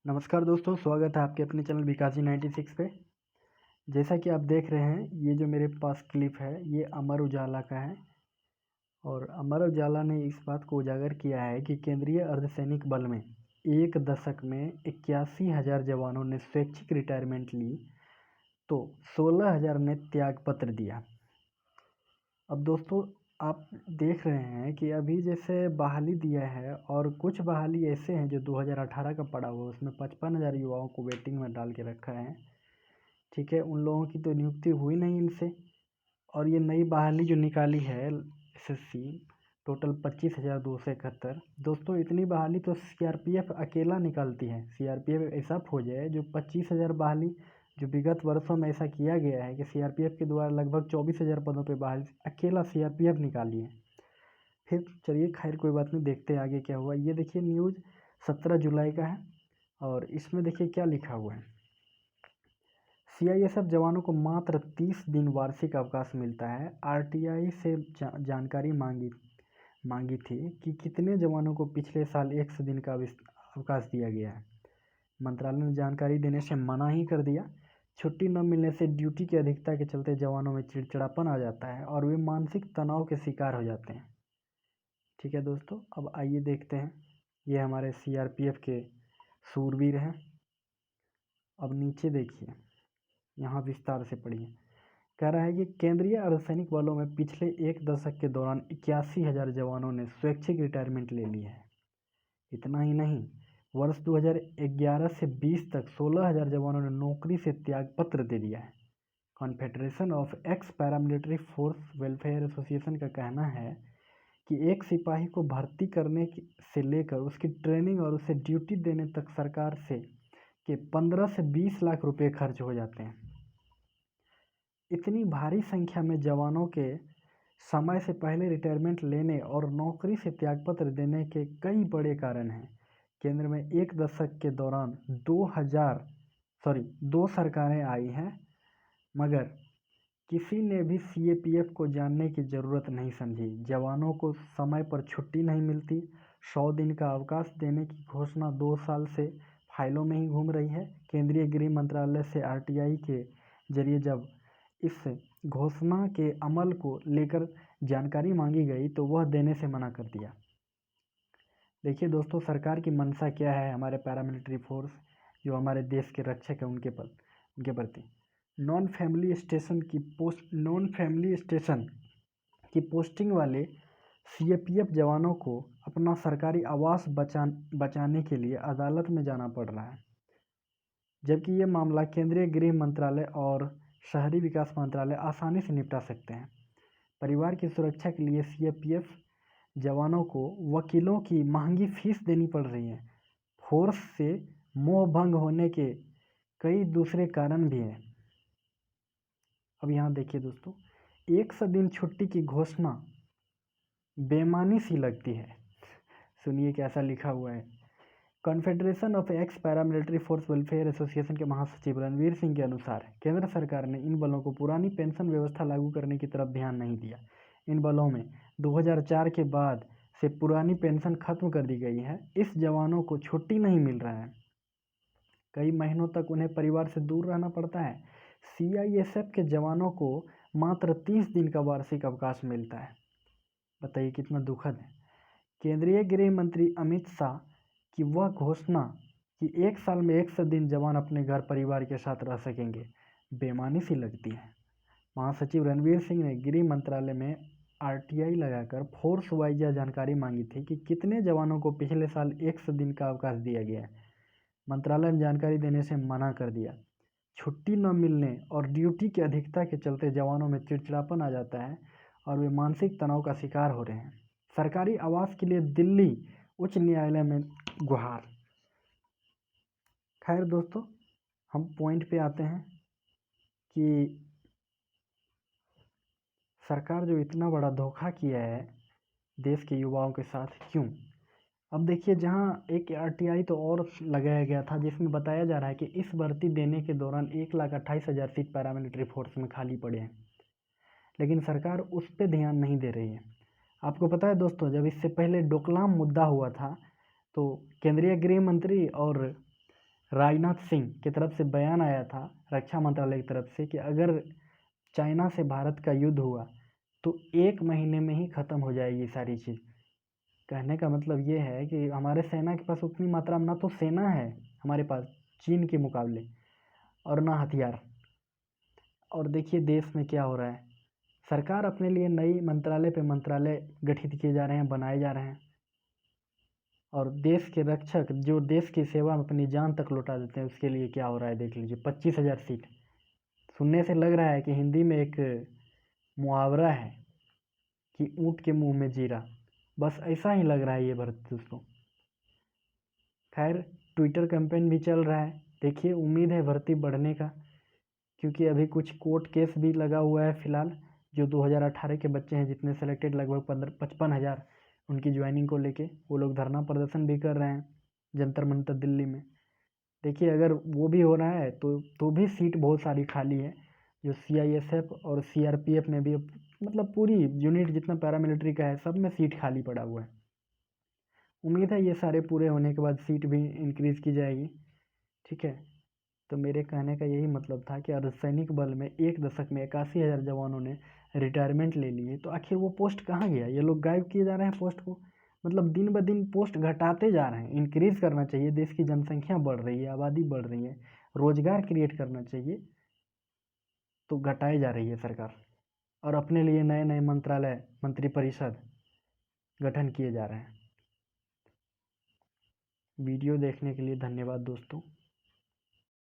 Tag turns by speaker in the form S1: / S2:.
S1: नमस्कार दोस्तों, स्वागत है आपके अपने चैनल विकास जी 96 पे। जैसा कि आप देख रहे हैं, ये जो मेरे पास क्लिप है ये अमर उजाला का है और अमर उजाला ने इस बात को उजागर किया है कि केंद्रीय अर्धसैनिक बल में एक दशक में 81,000 जवानों ने स्वैच्छिक रिटायरमेंट ली तो 16,000 ने त्याग पत्र दिया। अब दोस्तों, आप देख रहे हैं कि अभी जैसे बहाली दिया है और कुछ बहाली ऐसे हैं जो 2018 का पड़ा हुआ, उसमें 55,000 युवाओं को वेटिंग में डाल के रखा है। ठीक है, उन लोगों की तो नियुक्ति हुई नहीं इनसे। और ये नई बहाली जो निकाली है एसएससी, टोटल 25,271। दोस्तों, इतनी बहाली तो सीआरपीएफ अकेला निकालती है। सीआरपीएफ ऐसा फौज है जो 25,000 बहाली, जो विगत वर्षों में ऐसा किया गया है कि सीआरपीएफ के द्वारा लगभग 24,000 पदों पर बहाली अकेला सीआरपीएफ निकाली है। फिर चलिए, खैर कोई बात नहीं, देखते हैं आगे क्या हुआ। ये देखिए, न्यूज़ 17 जुलाई का है और इसमें देखिए क्या लिखा हुआ है। सीआईएसएफ जवानों को मात्र 30 दिन वार्षिक अवकाश मिलता है। आरटीआई से जानकारी मांगी थी कि कितने जवानों को पिछले साल 100 दिन का अवकाश दिया गया है। मंत्रालय ने जानकारी देने से मना ही कर दिया। छुट्टी न मिलने से ड्यूटी की अधिकता के चलते जवानों में चिड़चिड़ापन आ जाता है और वे मानसिक तनाव के शिकार हो जाते हैं। ठीक है दोस्तों, अब आइए देखते हैं। ये हमारे सीआरपीएफ के सूरवीर हैं। अब नीचे देखिए, यहाँ विस्तार से पढ़िए। कह रहा है कि केंद्रीय अर्धसैनिक बलों में पिछले एक दशक के दौरान 81,000 जवानों ने स्वैच्छिक रिटायरमेंट ले ली है। इतना ही नहीं, वर्ष 2011 से 20 तक 16,000 जवानों ने नौकरी से त्याग पत्र दे दिया है। Confederation of x paramilitary force welfare association का कहना है कि एक सिपाही को भर्ती करने से लेकर उसकी ट्रेनिंग और उसे ड्यूटी देने तक सरकार से 15 से 20 लाख रुपए खर्च हो जाते हैं। इतनी भारी संख्या में जवानों के समय से पहले रिटायरमेंट लेने और नौकरी से त्यागपत्र देने के कई बड़े कारण हैं। केंद्र में एक दशक के दौरान 2 सरकारें आई हैं, मगर किसी ने भी सीएपीएफ को जानने की ज़रूरत नहीं समझी। जवानों को समय पर छुट्टी नहीं मिलती। 100 दिन का अवकाश देने की घोषणा 2 साल से फाइलों में ही घूम रही है। केंद्रीय गृह मंत्रालय से आरटीआई के जरिए जब इस घोषणा के अमल को लेकर जानकारी मांगी गई तो वह देने से मना कर दिया। देखिए दोस्तों, सरकार की मंशा क्या है हमारे पैरामिलिट्री फोर्स जो हमारे देश के रक्षक हैं उनके प्रति। नॉन फैमिली स्टेशन की पोस्टिंग वाले सीएपीएफ जवानों को अपना सरकारी आवास बचाने के लिए अदालत में जाना पड़ रहा है, जबकि ये मामला केंद्रीय गृह मंत्रालय और शहरी विकास मंत्रालय आसानी से निपटा सकते हैं। परिवार की सुरक्षा के लिए सीएपीएफ जवानों को वकीलों की महंगी फीस देनी पड़ रही है। फोर्स से मोह भंग होने के कई दूसरे कारण भी हैं। अब यहाँ देखिए दोस्तों, 100 दिन छुट्टी की घोषणा बेमानी सी लगती है। सुनिए कैसा लिखा हुआ है। Confederation of x paramilitary force welfare association के महासचिव रणवीर सिंह के अनुसार केंद्र सरकार ने इन बलों को पुरानी पेंशन व्यवस्था लागू करने की तरफ ध्यान नहीं दिया। इन बलों में 2004 के बाद से पुरानी पेंशन खत्म कर दी गई है। इस जवानों को छुट्टी नहीं मिल रहा है। कई महीनों तक उन्हें परिवार से दूर रहना पड़ता है। सीआईएसएफ के जवानों को मात्र 30 दिन का वार्षिक अवकाश मिलता है। बताइए कितना दुखद है। केंद्रीय गृह मंत्री अमित शाह की वह घोषणा कि 1 साल में 100 दिन जवान अपने घर परिवार के साथ रह सकेंगे बेमानी सी लगती है। महासचिव रणवीर सिंह ने गृह मंत्रालय में आरटीआई लगाकर फोर्स वाइज जानकारी मांगी थी कि कितने जवानों को पिछले साल 100 दिन का अवकाश दिया गया है। मंत्रालय ने जानकारी देने से मना कर दिया। छुट्टी न मिलने और ड्यूटी की अधिकता के चलते जवानों में चिड़चिड़ापन आ जाता है और वे मानसिक तनाव का शिकार हो रहे हैं। सरकारी आवास के लिए दिल्ली उच्च न्यायालय में गुहार। खैर दोस्तों, हम पॉइंट पे आते हैं कि सरकार जो इतना बड़ा धोखा किया है देश के युवाओं के साथ, क्यों? अब देखिए, जहां एक आरटीआई तो और लगाया गया था जिसमें बताया जा रहा है कि इस भर्ती देने के दौरान 1,28,000 सीट पैरामिलिट्री फोर्स में खाली पड़े हैं, लेकिन सरकार उस पर ध्यान नहीं दे रही है। आपको पता है दोस्तों, जब इससे पहले डोकलाम मुद्दा हुआ था तो केंद्रीय गृह मंत्री और राजनाथ सिंह की तरफ से बयान आया था रक्षा मंत्रालय की तरफ से कि अगर चाइना से भारत का युद्ध हुआ तो 1 महीने में ही ख़त्म हो जाएगी सारी चीज़। कहने का मतलब ये है कि हमारे सेना के पास उतनी मात्रा में ना तो सेना है हमारे पास चीन के मुकाबले, और ना हथियार। और देखिए देश में क्या हो रहा है, सरकार अपने लिए नई मंत्रालय पे मंत्रालय गठित किए जा रहे हैं, बनाए जा रहे हैं, और देश के रक्षक जो देश की सेवा में अपनी जान तक लौटा देते हैं उसके लिए क्या हो रहा है देख लीजिए। 25,000 सीट। सुनने से लग रहा है कि हिंदी में एक मुहावरा है कि ऊँट के मुंह में जीरा, बस ऐसा ही लग रहा है ये भर्ती दोस्तों। खैर ट्विटर कैंपेन भी चल रहा है, देखिए उम्मीद है भर्ती बढ़ने का, क्योंकि अभी कुछ कोर्ट केस भी लगा हुआ है फ़िलहाल। जो 2018 के बच्चे हैं जितने सेलेक्टेड लगभग 55,000 उनकी ज्वाइनिंग को लेके वो लोग धरना प्रदर्शन भी कर रहे हैं जंतर मंतर दिल्ली में। देखिए अगर वो भी हो रहा है तो भी सीट बहुत सारी खाली है। जो CISF और CRPF में भी मतलब पूरी यूनिट जितना पैरामिलिट्री का है सब में सीट खाली पड़ा हुआ है। उम्मीद है ये सारे पूरे होने के बाद सीट भी इंक्रीज़ की जाएगी। ठीक है, तो मेरे कहने का यही मतलब था कि अर्धसैनिक बल में 1 दशक में 81,000 जवानों ने रिटायरमेंट ले लिए, तो आखिर वो पोस्ट कहाँ गया? ये लोग गायब किए जा रहे हैं पोस्ट को। मतलब दिन ब दिन पोस्ट घटाते जा रहे हैं। इंक्रीज़ करना चाहिए, देश की जनसंख्या बढ़ रही है, आबादी बढ़ रही है, रोजगार क्रिएट करना चाहिए, तो घटाई जा रही है सरकार। और अपने लिए नए नए मंत्रालय, मंत्रिपरिषद गठन किए जा रहे हैं। वीडियो देखने के लिए धन्यवाद दोस्तों।